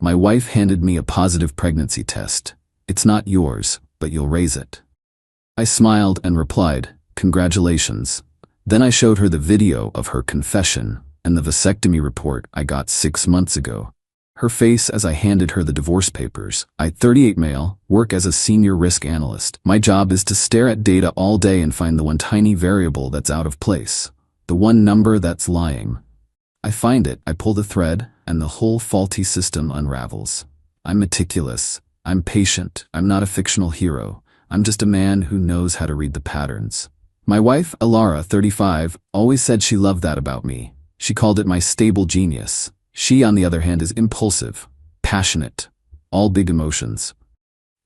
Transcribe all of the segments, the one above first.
My wife handed me a positive pregnancy test. It's not yours, but you'll raise it. I smiled and replied, congratulations. Then I showed her the video of her confession and the vasectomy report I got 6 months ago. Her face as I handed her the divorce papers. I, 38 male, work as a senior risk analyst. My job is to stare at data all day and find the one tiny variable that's out of place. The one number that's lying. I find it, I pull the thread, and the whole faulty system unravels. I'm meticulous. I'm patient. I'm not a fictional hero. I'm just a man who knows how to read the patterns. My wife, Alara, 35, always said she loved that about me. She called it my stable genius. She, on the other hand, is impulsive, passionate, all big emotions.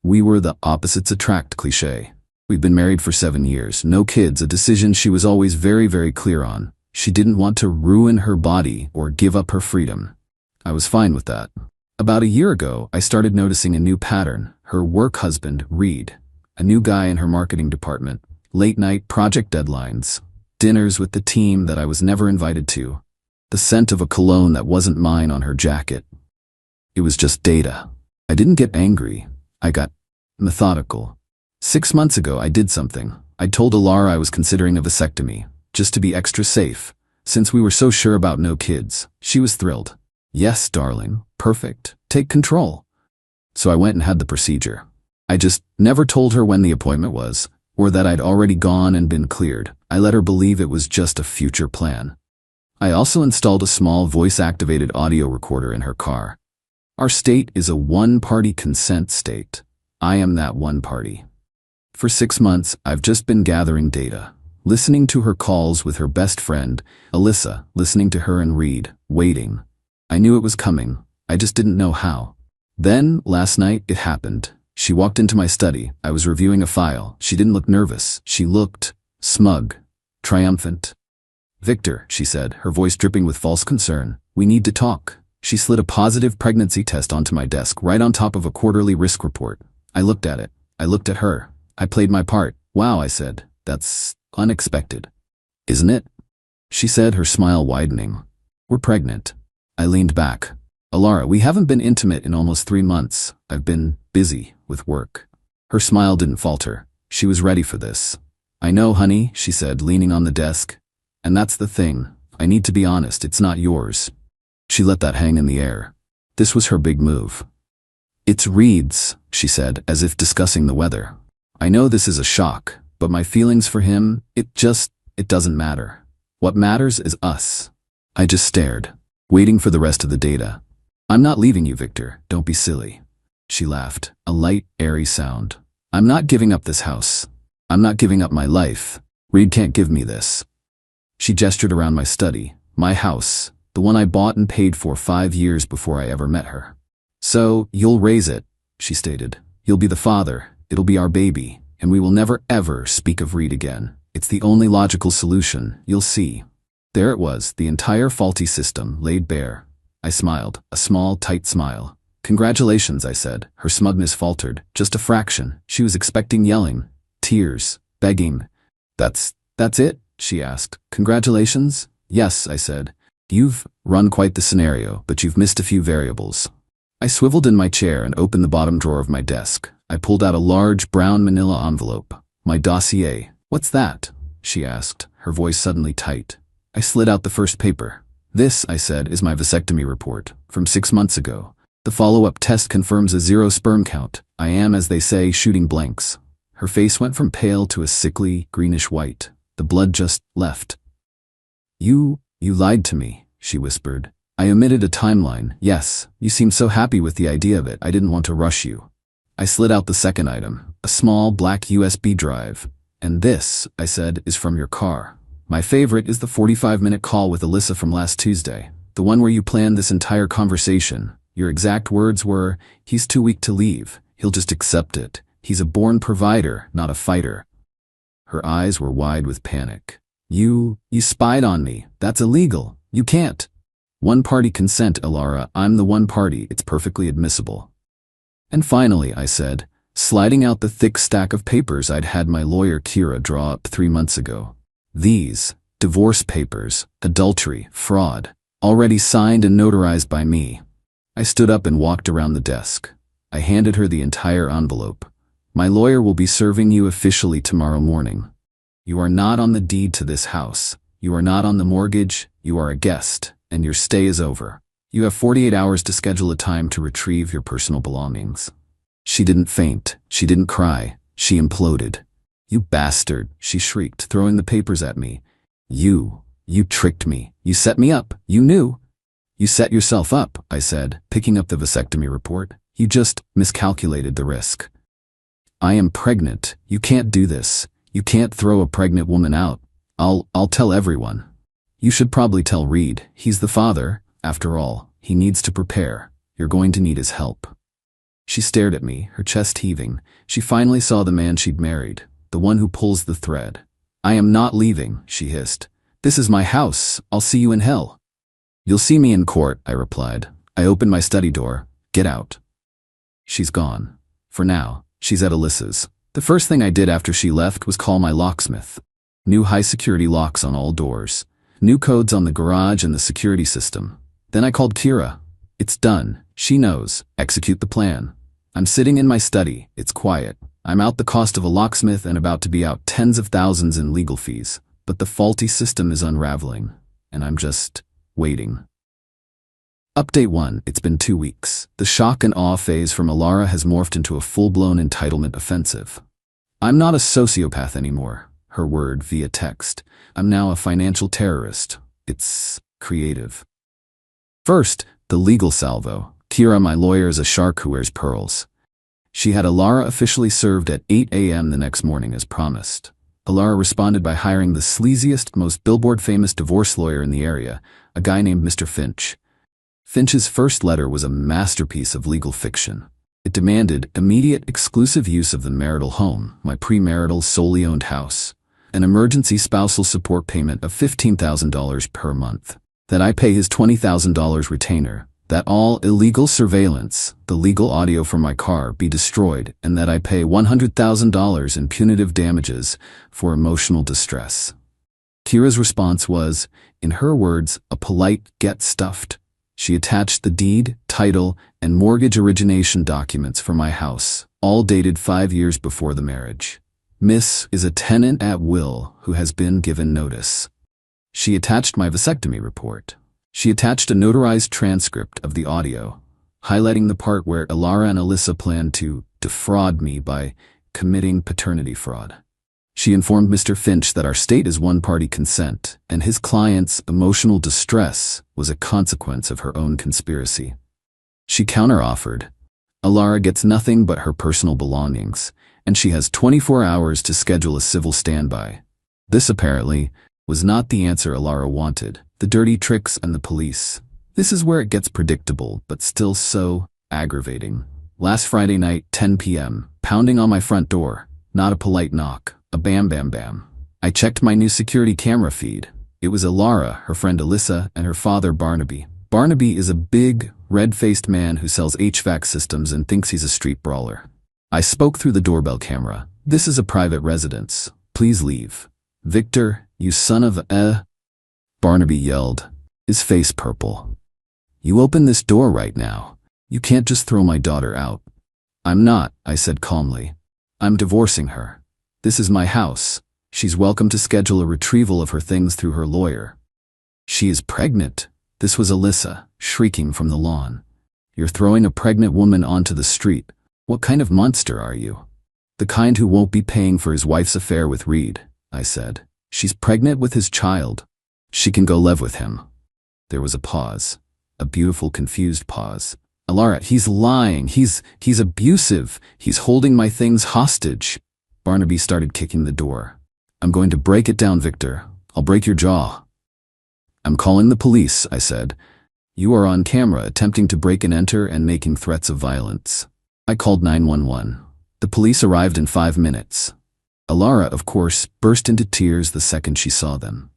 We were the opposites attract cliché. We've been married for 7 years, no kids, a decision she was always very, very clear on. She didn't want to ruin her body or give up her freedom. I was fine with that. About a year ago, I started noticing a new pattern. Her work husband, Reed, a new guy in her marketing department, late-night project deadlines, dinners with the team that I was never invited to, the scent of a cologne that wasn't mine on her jacket. It was just data. I didn't get angry. I got methodical. 6 months ago, I did something. I told Alara I was considering a vasectomy, just to be extra safe, since we were so sure about no kids. She was thrilled. Yes, darling. Perfect. Take control. So I went and had the procedure. I just never told her when the appointment was, or that I'd already gone and been cleared. I let her believe it was just a future plan. I also installed a small voice-activated audio recorder in her car. Our state is a one-party consent state. I am that one party. For 6 months, I've just been gathering data, listening to her calls with her best friend, Alyssa, listening to her and Reed, waiting. I knew it was coming. I just didn't know how. Then, last night, it happened. She walked into my study. I was reviewing a file. She didn't look nervous. She looked smug, triumphant. Victor, she said, her voice dripping with false concern. We need to talk. She slid a positive pregnancy test onto my desk, right on top of a quarterly risk report. I looked at it. I looked at her. I played my part. Wow, I said. That's unexpected. Isn't it? She said, her smile widening. We're pregnant. I leaned back. Alara, we haven't been intimate in almost 3 months. I've been busy with work. Her smile didn't falter. She was ready for this. I know, honey, she said, leaning on the desk. And that's the thing. I need to be honest, it's not yours. She let that hang in the air. This was her big move. It's Reed's, she said, as if discussing the weather. I know this is a shock, but my feelings for him, it doesn't matter. What matters is us. I just stared, waiting for the rest of the data. I'm not leaving you, Victor. Don't be silly. She laughed, a light, airy sound. I'm not giving up this house. I'm not giving up my life. Reed can't give me this. She gestured around my study, my house, the one I bought and paid for 5 years before I ever met her. So, you'll raise it, she stated. You'll be the father, it'll be our baby, and we will never ever speak of Reed again. It's the only logical solution, you'll see. There it was, the entire faulty system, laid bare. I smiled, a small, tight smile. Congratulations, I said. Her smugness faltered, just a fraction. She was expecting yelling, tears, begging. That's it? She asked. Congratulations? Yes, I said. You've run quite the scenario, but you've missed a few variables. I swiveled in my chair and opened the bottom drawer of my desk. I pulled out a large brown manila envelope. My dossier. What's that? She asked, her voice suddenly tight. I slid out the first paper. This, I said, is my vasectomy report, from 6 months ago. The follow-up test confirms a 0 sperm count. I am, as they say, shooting blanks. Her face went from pale to a sickly, greenish white. The blood just left. You lied to me, she whispered. I omitted a timeline. Yes, you seemed so happy with the idea of it, I didn't want to rush you. I slid out the second item, a small black USB drive. And this, I said, is from your car. My favorite is the 45-minute call with Alyssa from last Tuesday, the one where you planned this entire conversation. Your exact words were, he's too weak to leave. He'll just accept it. He's a born provider, not a fighter. Her eyes were wide with panic. You spied on me. That's illegal. You can't. One-party consent, Alara. I'm the one party. It's perfectly admissible. And finally, I said, sliding out the thick stack of papers I'd had my lawyer Kira draw up 3 months ago. These, divorce papers, adultery, fraud, already signed and notarized by me. I stood up and walked around the desk. I handed her the entire envelope. My lawyer will be serving you officially tomorrow morning. You are not on the deed to this house. You are not on the mortgage. You are a guest, and your stay is over. You have 48 hours to schedule a time to retrieve your personal belongings. She didn't faint. She didn't cry. She imploded. You bastard, she shrieked, throwing the papers at me. You tricked me. You set me up. You knew. You set yourself up, I said, picking up the vasectomy report. You just miscalculated the risk. I am pregnant. You can't do this. You can't throw a pregnant woman out. I'll tell everyone. You should probably tell Reed. He's the father. After all, he needs to prepare. You're going to need his help. She stared at me, her chest heaving. She finally saw the man she'd married, the one who pulls the thread. I am not leaving, she hissed. This is my house. I'll see you in hell. You'll see me in court, I replied. I opened my study door. Get out. She's gone. For now, she's at Alyssa's. The first thing I did after she left was call my locksmith. New high-security locks on all doors. New codes on the garage and the security system. Then I called Kira. It's done. She knows. Execute the plan. I'm sitting in my study. It's quiet. I'm out the cost of a locksmith and about to be out tens of thousands in legal fees. But the faulty system is unraveling, and I'm just waiting. Update 1. It's been 2 weeks. The shock and awe phase from Alara has morphed into a full-blown entitlement offensive. I'm not a sociopath anymore, her word via text. I'm now a financial terrorist. It's creative. First, the legal salvo. Kira, my lawyer, is a shark who wears pearls. She had Alara officially served at 8 a.m. the next morning as promised. Alara responded by hiring the sleaziest, most billboard-famous divorce lawyer in the area, a guy named Mr. Finch. Finch's first letter was a masterpiece of legal fiction. It demanded immediate exclusive use of the marital home, my premarital solely owned house, an emergency spousal support payment of $15,000 per month, that I pay his $20,000 retainer, that all illegal surveillance, the legal audio from my car, be destroyed, and that I pay $100,000 in punitive damages for emotional distress. Kira's response was, in her words, a polite get stuffed. She attached the deed, title, and mortgage origination documents for my house, all dated 5 years before the marriage. Miss is a tenant at will who has been given notice. She attached my vasectomy report. She attached a notarized transcript of the audio, highlighting the part where Alara and Alyssa planned to defraud me by committing paternity fraud. She informed Mr. Finch that our state is one-party consent, and his client's emotional distress was a consequence of her own conspiracy. She counteroffered. Alara gets nothing but her personal belongings, and she has 24 hours to schedule a civil standby. This, apparently, was not the answer Alara wanted. The dirty tricks and the police. This is where it gets predictable, but still so aggravating. Last Friday night, 10 p.m., pounding on my front door. Not a polite knock, a bam bam bam. I checked my new security camera feed. It was Alara, her friend Alyssa, and her father Barnaby. Barnaby is a big, red-faced man who sells HVAC systems and thinks he's a street brawler. I spoke through the doorbell camera. This is a private residence. Please leave. Victor, you son of a... Barnaby yelled, his face purple. You open this door right now. You can't just throw my daughter out. I'm not, I said calmly. I'm divorcing her. This is my house. She's welcome to schedule a retrieval of her things through her lawyer. She is pregnant. This was Alyssa, shrieking from the lawn. You're throwing a pregnant woman onto the street. What kind of monster are you? The kind who won't be paying for his wife's affair with Reed, I said. She's pregnant with his child. She can go live with him. There was a pause. A beautiful, confused pause. Alara, he's lying. He's abusive. He's holding my things hostage. Barnaby started kicking the door. I'm going to break it down, Victor. I'll break your jaw. I'm calling the police, I said. You are on camera attempting to break and enter and making threats of violence. I called 911. The police arrived in 5 minutes. Alara, of course, burst into tears the second she saw them.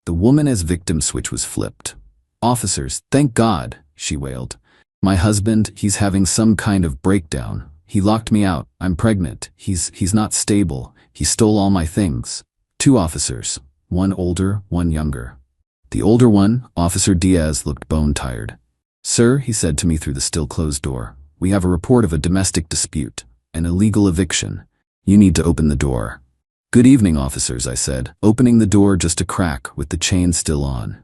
The woman as victim switch was flipped. Officers, thank God, she wailed. My husband, he's having some kind of breakdown. He locked me out. I'm pregnant. He's not stable. He stole all my things. 2 officers, one older, one younger. The older one, Officer Diaz, looked bone-tired. "Sir," he said to me through the still-closed door, "we have a report of a domestic dispute, an illegal eviction. You need to open the door." "Good evening, officers," I said, opening the door just a crack with the chain still on.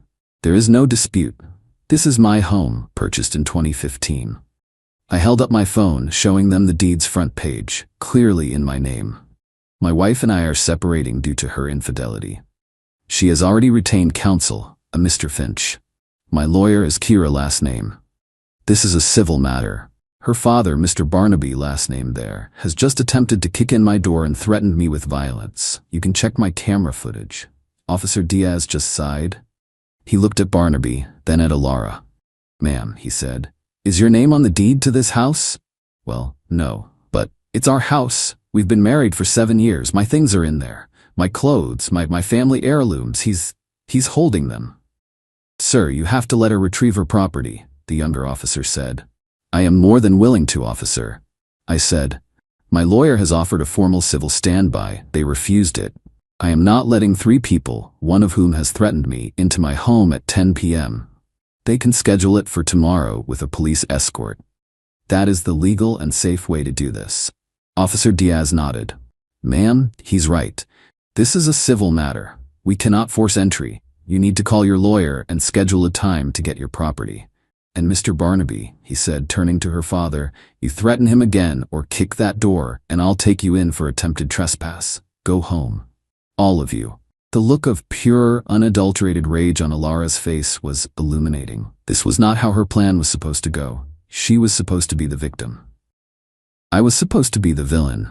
"There is no dispute. This is my home, purchased in 2015. I held up my phone, showing them the deed's front page, clearly in my name. My wife and I are separating due to her infidelity. She has already retained counsel, a Mr. Finch. My lawyer is Kira, last name. This is a civil matter. Her father, Mr. Barnaby, last name there, has just attempted to kick in my door and threatened me with violence. You can check my camera footage." Officer Diaz just sighed. He looked at Barnaby, then at Alara. "Ma'am," he said, "is your name on the deed to this house?" "Well, no, but it's our house. We've been married for 7 years. My things are in there. My clothes, my family heirlooms. He's holding them." "Sir, you have to let her retrieve her property," the younger officer said. "I am more than willing to, officer," I said. "My lawyer has offered a formal civil standby. They refused it. I am not letting 3 people, one of whom has threatened me, into my home at 10 p.m. They can schedule it for tomorrow with a police escort. That is the legal and safe way to do this." Officer Diaz nodded. "Ma'am, he's right. This is a civil matter. We cannot force entry. You need to call your lawyer and schedule a time to get your property. And Mr. Barnaby," he said, turning to her father, "you threaten him again or kick that door and I'll take you in for attempted trespass. Go home. All of you." The look of pure, unadulterated rage on Alara's face was illuminating. This was not how her plan was supposed to go. She was supposed to be the victim. I was supposed to be the villain.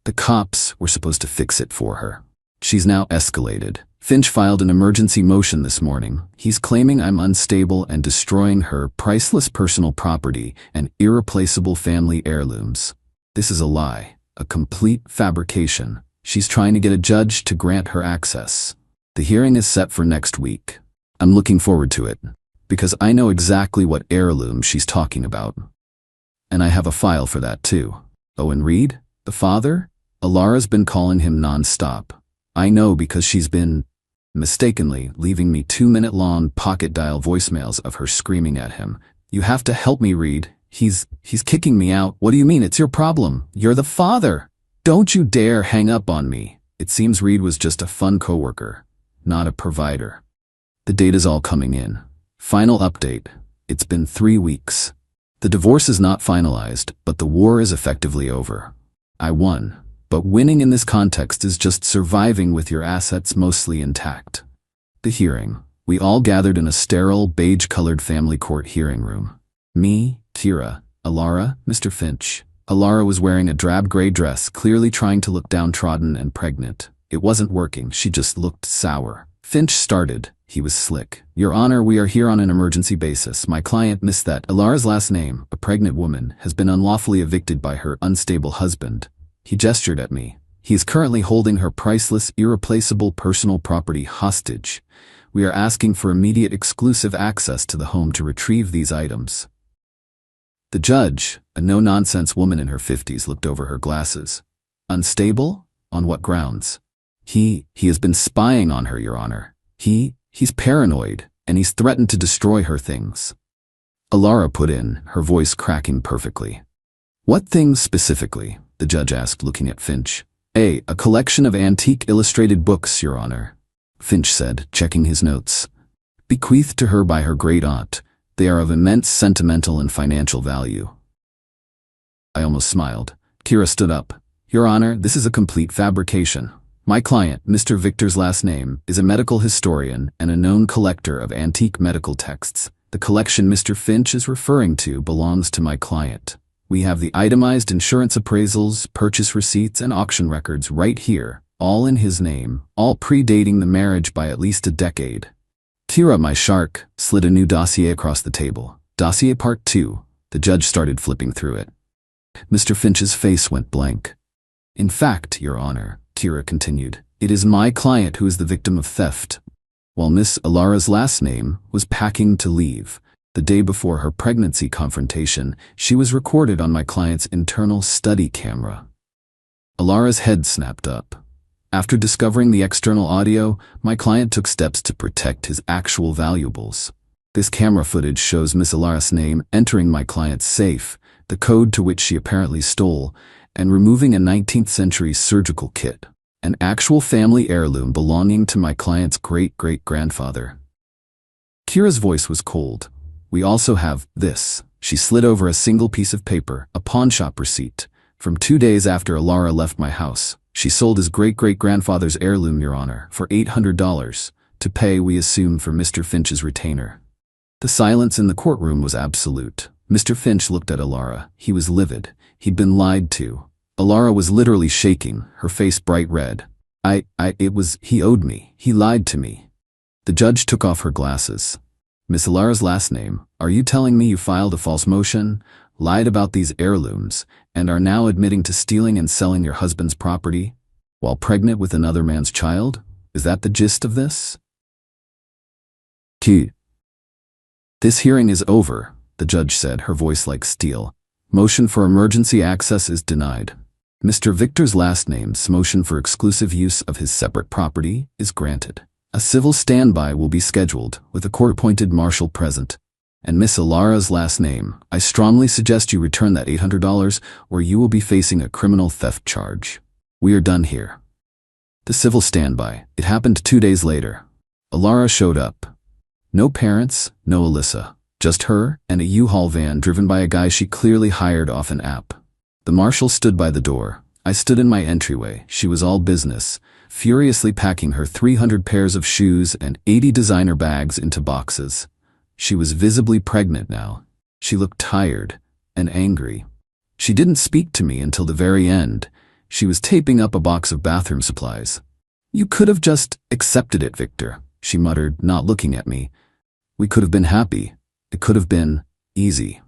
The cops were supposed to fix it for her. She's now escalated. Finch filed an emergency motion this morning. He's claiming I'm unstable and destroying her priceless personal property and irreplaceable family heirlooms. This is a lie, a complete fabrication. She's trying to get a judge to grant her access. The hearing is set for next week. I'm looking forward to it, because I know exactly what heirloom she's talking about. And I have a file for that too. Owen Reed, the father? Alara's been calling him non-stop. I know because she's been, mistakenly, leaving me 2-minute-long pocket dial voicemails of her screaming at him. "You have to help me, Reed. He's kicking me out." "What do you mean? It's your problem. You're the father. Don't you dare hang up on me." It seems Reed was just a fun coworker, not a provider. The data's all coming in. Final update. It's been 3 weeks. The divorce is not finalized, but the war is effectively over. I won. But winning in this context is just surviving with your assets mostly intact. The hearing. We all gathered in a sterile, beige-colored family court hearing room. Me, Kira, Alara, Mr. Finch. Alara was wearing a drab gray dress, clearly trying to look downtrodden and pregnant. It wasn't working, she just looked sour. Finch started. He was slick. "Your Honor, we are here on an emergency basis. My client, Miss That, Alara's last name, a pregnant woman, has been unlawfully evicted by her unstable husband." He gestured at me. "He is currently holding her priceless, irreplaceable personal property hostage. We are asking for immediate exclusive access to the home to retrieve these items." The judge, a no-nonsense woman in her 50s, looked over her glasses. "Unstable? On what grounds?" He has been spying on her, Your Honor. He's paranoid, and he's threatened to destroy her things." Alara put in, her voice cracking perfectly. "What things specifically?" the judge asked, looking at Finch. A collection of antique illustrated books, Your Honor," Finch said, checking his notes. "Bequeathed to her by her great-aunt. They are of immense sentimental and financial value." I almost smiled. Kira stood up. "Your Honor, this is a complete fabrication. My client, Mr. Victor's last name, is a medical historian and a known collector of antique medical texts. The collection Mr. Finch is referring to belongs to my client. We have the itemized insurance appraisals, purchase receipts, and auction records right here, all in his name, all predating the marriage by at least a decade." Kira, my shark, slid a new dossier across the table. Dossier Part 2. The judge started flipping through it. Mr. Finch's face went blank. "In fact, Your Honor," Kira continued, "it is my client who is the victim of theft. While Miss Alara's last name was packing to leave, the day before her pregnancy confrontation, she was recorded on my client's internal study camera." Alara's head snapped up. After discovering the external audio, my client took steps to protect his actual valuables. This camera footage shows Miss Ilara's name entering my client's safe, the code to which she apparently stole, and removing a 19th century surgical kit, an actual family heirloom belonging to my client's great-great-grandfather. Kira's voice was cold. We also have this. She slid over a single piece of paper, a pawnshop receipt, from 2 days after Ilara left my house. She sold his great-great-grandfather's heirloom, Your Honor, for $800, to pay, we assume, for Mr. Finch's retainer. The silence in the courtroom was absolute. Mr. Finch looked at Ilara. He was livid. He'd been lied to. Ilara was literally shaking, her face bright red. He owed me. He lied to me. The judge took off her glasses. Miss Ilara's last name, are you telling me you filed a false motion, lied about these heirlooms, and are now admitting to stealing and selling your husband's property while pregnant with another man's child? Is that the gist of this? This hearing is over, the judge said, her voice like steel. Motion for emergency access is denied. Mr. Victor's last name's motion for exclusive use of his separate property is granted. A civil standby will be scheduled, with a court-appointed marshal present. And Miss Ilara's last name, I strongly suggest you return that $800 or you will be facing a criminal theft charge. We are done here. The civil standby. It happened 2 days later. Ilara showed up. No parents, no Alyssa. Just her and a U-Haul van driven by a guy she clearly hired off an app. The marshal stood by the door. I stood in my entryway. She was all business, furiously packing her 300 pairs of shoes and 80 designer bags into boxes. She was visibly pregnant now. She looked tired and angry. She didn't speak to me until the very end. She was taping up a box of bathroom supplies. You could have just accepted it, Victor, she muttered, not looking at me. We could have been happy. It could have been easy.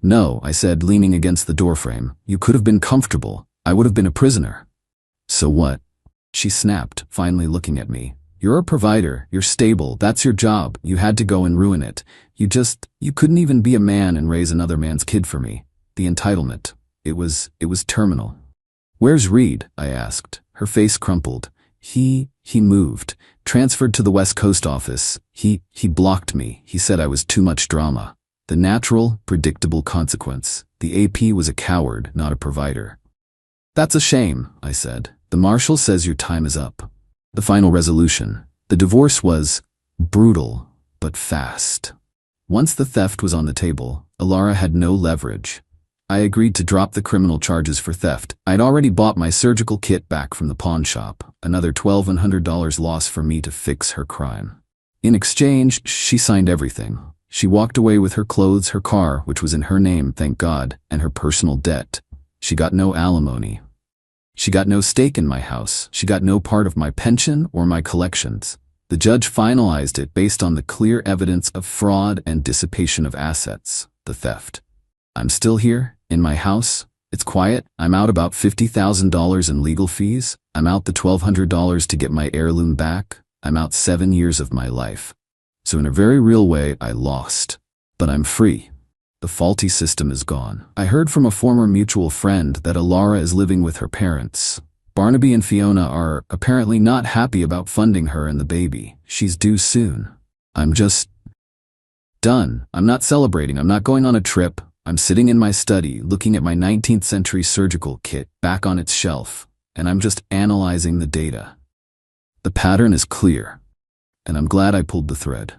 No, I said, leaning against the doorframe. You could have been comfortable. I would have been a prisoner. So what? She snapped, finally looking at me. You're a provider. You're stable. That's your job. You had to go and ruin it. You couldn't even be a man and raise another man's kid for me. The entitlement. It was terminal. Where's Reed? I asked. Her face crumpled. He moved. Transferred to the West Coast office. He blocked me. He said I was too much drama. The natural, predictable consequence. The AP was a coward, not a provider. That's a shame, I said. The marshal says your time is up. The final resolution. The divorce was brutal, but fast. Once the theft was on the table, Ilara had no leverage. I agreed to drop the criminal charges for theft. I'd already bought my surgical kit back from the pawn shop, another $1,200 loss for me to fix her crime. In exchange, she signed everything. She walked away with her clothes, her car, which was in her name, thank God, and her personal debt. She got no alimony. She got no stake in my house. She got no part of my pension or my collections. The judge finalized it based on the clear evidence of fraud and dissipation of assets, the theft. I'm still here, in my house. It's quiet. I'm out about $50,000 in legal fees. I'm out the $1,200 to get my heirloom back. I'm out 7 years of my life. So in a very real way, I lost. But I'm free. The faulty system is gone. I heard from a former mutual friend that Ilara is living with her parents. Barnaby and Fiona are apparently not happy about funding her and the baby. She's due soon. I'm just done. I'm not celebrating. I'm not going on a trip. I'm sitting in my study, looking at my 19th century surgical kit back on its shelf, and I'm just analyzing the data. The pattern is clear, and I'm glad I pulled the thread.